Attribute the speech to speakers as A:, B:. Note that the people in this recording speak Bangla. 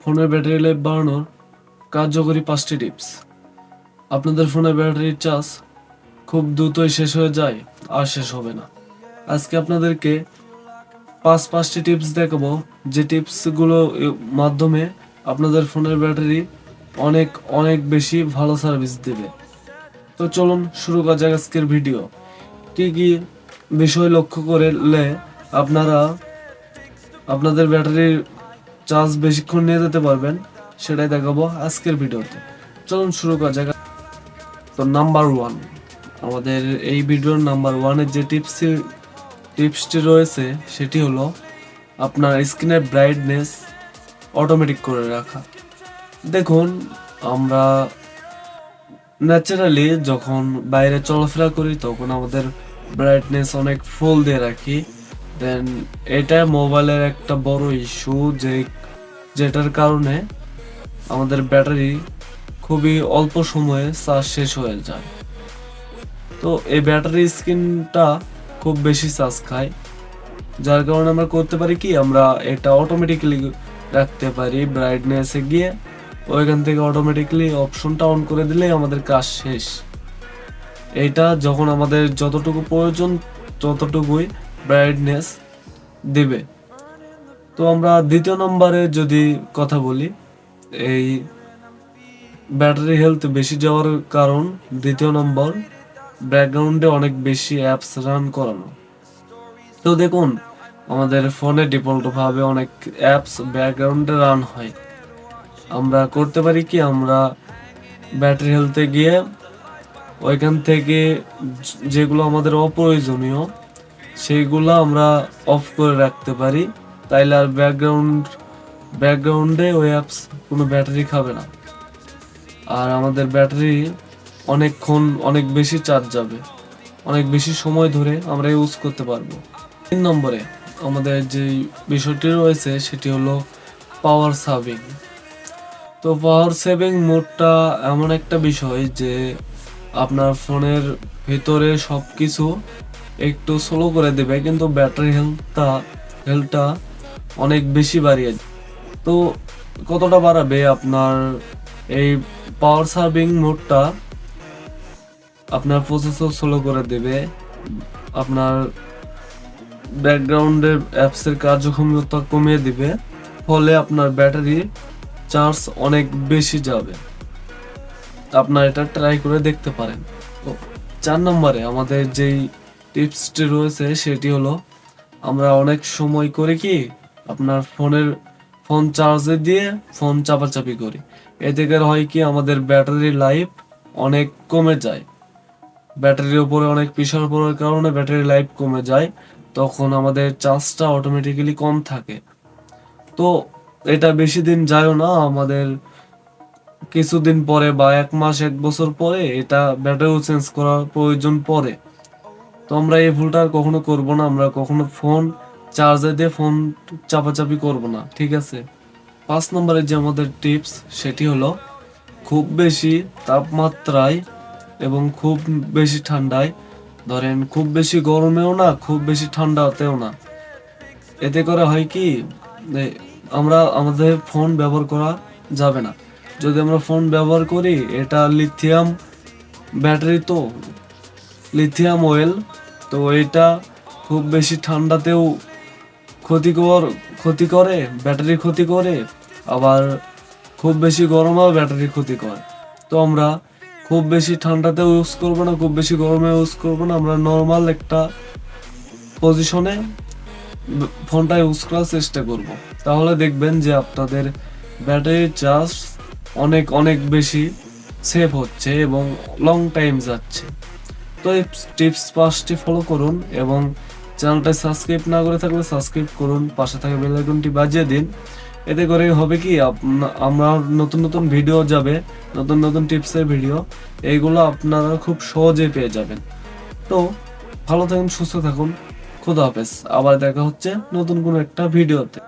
A: ফোনের ব্যাটারি লাইফ বাড়ানোর কার্যকরী 5টি টিপস। আপনাদের ফোনের ব্যাটারির চার্জ খুব দ্রুতই শেষ হয়ে যায় আর শেষ হবে না। আজকে আপনাদেরকে পাঁচটি টিপস দেখাবো, যে টিপসগুলো মাধ্যমে আপনাদের ফোনের ব্যাটারি অনেক অনেক বেশি ভালো সার্ভিস দেবে। তো চলুন শুরু করা যাক আজকের ভিডিও। কি কি বিষয় লক্ষ্য করলে আপনারা আপনাদের ব্যাটারির চার্জ বেশিক্ষণ নিয়ে যেতে পারবেন, সেটাই দেখাবো আজকের ভিডিওতে। চলুন শুরু করা যাক। তো নাম্বার 1, আমাদের এই ভিডিওর নাম্বার 1-এর যে টিপসটি রয়েছে সেটি হলো আপনার স্ক্রিনের ব্রাইটনেস অটোমেটিক করে রাখা। দেখুন, আমরা ন্যাচারালি যখন বাইরে চলাফেরা করি তখন আমাদের ব্রাইটনেস অনেক ফুল দিয়ে রাখি। দেন এটা মোবাইলের একটা বড় ইস্যু, যেটার কারণে আমাদের ব্যাটারি খুবই অল্প সময়ে চার্জ শেষ হয়ে যায়। তো এই ব্যাটারি স্ক্রিনটা খুব বেশি চার্জ খায়, যার কারণে আমরা করতে পারি কি, আমরা এটা অটোমেটিক্যালি রাখতে পারি ব্রাইটনেসে গিয়ে, ওইখান থেকে অটোমেটিক্যালি অপশনটা অন করে দিলেই আমাদের কাজ শেষ। এইটা যখন আমাদের যতটুকু প্রয়োজন ততটুকুই ব্রাইটনেস দেবে। তো আমরা দ্বিতীয় নম্বরে যদি কথা বলি, এই ব্যাটারি হেলথ বেশি যাওয়ার কারণ দ্বিতীয় নম্বর, ব্যাকগ্রাউন্ডে অনেক বেশি অ্যাপস রান করানো। তো দেখুন, আমাদের ফোনে ডিফল্ট ভাবে অনেক অ্যাপস ব্যাকগ্রাউন্ডে রান হয়। আমরা করতে পারি কি, আমরা ব্যাটারি হেলথে গিয়ে ওইখান থেকে যেগুলো আমাদের অপ্রয়োজনীয় সেইগুলো আমরা অফ করে রাখতে পারি, তাইলে আর ব্যাকগ্রাউন্ডে ওই অ্যাপস কোনো ব্যাটারি খাবে না, আর আমাদের ব্যাটারি অনেকক্ষণ অনেক বেশি চার্জ যাবে, অনেক বেশি সময় ধরে আমরা ইউজ করতে পারবো। 3 নম্বরে আমাদের যে বিষয়টি রয়েছে সেটি হলো পাওয়ার সেভিং। তো পাওয়ার সেভিং মোডটা এমন একটা বিষয় যে আপনার ফোনের ভিতরে সব কিছু একটু স্লো করে দেবে, কিন্তু ব্যাটারি হেলথটা অনেক বেশি বাড়িয়ে দেবে। তো কতটা বাড়াবে আপনার এই পাওয়ার সেভিং মোডটা? আপনার প্রসেসর স্লো করে দেবে, আপনার ব্যাকগ্রাউন্ডের অ্যাপসের কার্যক্ষমতা কমিয়ে দিবে, ফলে আপনার ব্যাটারি চার্জ অনেক বেশি যাবে। আপনার এটা ট্রাই করে দেখতে পারেন। তো 4 নম্বরে আমাদের যেই টিপসটি রয়েছে সেটি হলো, আমরা অনেক সময় করি কি, আপনার ফোন চার্জে দিয়ে ফোন চাপাচাপি করি। এতে করে হয় কি, আমাদের ব্যাটারি লাইফ অনেক কমে যায়। ব্যাটারির উপরে অনেক প্রেশার পড়ার কারণে ব্যাটারি লাইফ কমে যায়, তখন আমাদের চার্জটা অটোমেটিক্যালি কম থাকে। তো এটা বেশি দিন যায়ও না, আমাদের কিছুদিন পরে বা 1 মাস 1 বছর পরে এটা ব্যাটারিও চেঞ্জ করার প্রয়োজন পড়ে। তো আমরা এই ভুলটা আর কখনো করব না, আমরা কখনো ফোন চার্জে দিয়ে ফোন চাপাচাপি করব না, ঠিক আছে? 5 নম্বরে যে আমাদের টিপস সেটি হলো, খুব বেশি তাপমাত্রায় এবং খুব বেশি ঠান্ডায়, ধরেন খুব বেশি গরমেও না খুব বেশি ঠান্ডাতেও না। এতে করে হয় কি, আমরা আমাদের ফোন ব্যবহার করা যাবে না। যদি আমরা ফোন ব্যবহার করি, এটা লিথিয়াম ব্যাটারি, তো লিথিয়াম অয়েল, তো এটা খুব বেশি ঠান্ডাতেও ক্ষতি করে, ব্যাটারি ক্ষতি করে, আবার খুব বেশি গরমেও ব্যাটারি ক্ষতি করে। তো আমরা খুব বেশি ঠান্ডাতেও ইউজ করবো না, খুব বেশি গরমে ইউজ করবো না, আমরা নর্মাল একটা পজিশনে ফোনটা ইউজ করার চেষ্টা করব। তাহলে দেখবেন যে আপনাদের ব্যাটারির চার্জ অনেক অনেক বেশি সেভ হচ্ছে এবং লং টাইম যাচ্ছে। তো এই টিপস 5টি ফলো করুন এবং চ্যানেলটা সাবস্ক্রাইব না করে থাকলে সাবস্ক্রাইব করুন, পাশে থাকা বেল আইকনটি বাজিয়ে দিন। এতে করে হবে কি, আমরা নতুন নতুন ভিডিও যাবে, নতুন নতুন টিপসের ভিডিও, এইগুলো আপনারা খুব সহজেই পেয়ে যাবেন। তো ভালো থাকুন, সুস্থ থাকুন, খোদা হাফেজ। আবার দেখা হচ্ছে নতুন কোনো একটা ভিডিওতে।